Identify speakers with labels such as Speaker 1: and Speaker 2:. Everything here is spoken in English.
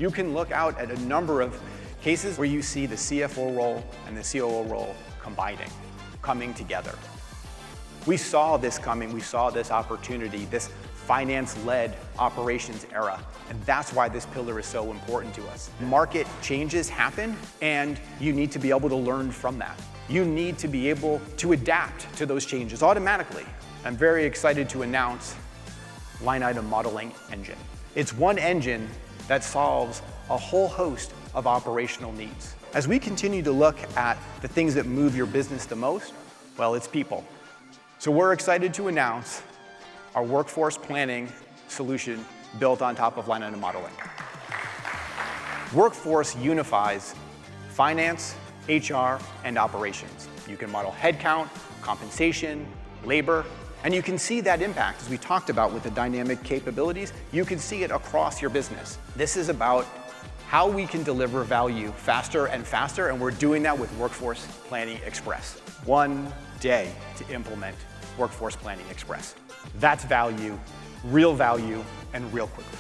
Speaker 1: You can look out at a number of cases where you see the CFO role and the COO role coming together. We saw this coming, we saw this opportunity, this finance-led operations era, and that's why this pillar is so important to us. Market changes happen, and you need to be able to learn from that. You need to be able to adapt to those changes automatically. I'm very excited to announce Line Item Modeling Engine. It's one engine that solves a whole host of operational needs. As we continue to look at the things that move your business the most, well, it's people. So we're excited to announce our workforce planning solution built on top of Line Item Modeling. Workforce unifies finance, HR, and operations. You can model headcount, compensation, labor, and you can see that impact, as we talked about with the dynamic capabilities, you can see it across your business. This is about how we can deliver value faster and faster, and we're doing that with Workforce Planning Express. 1 day to implement Workforce Planning Express. That's value, and real quickly.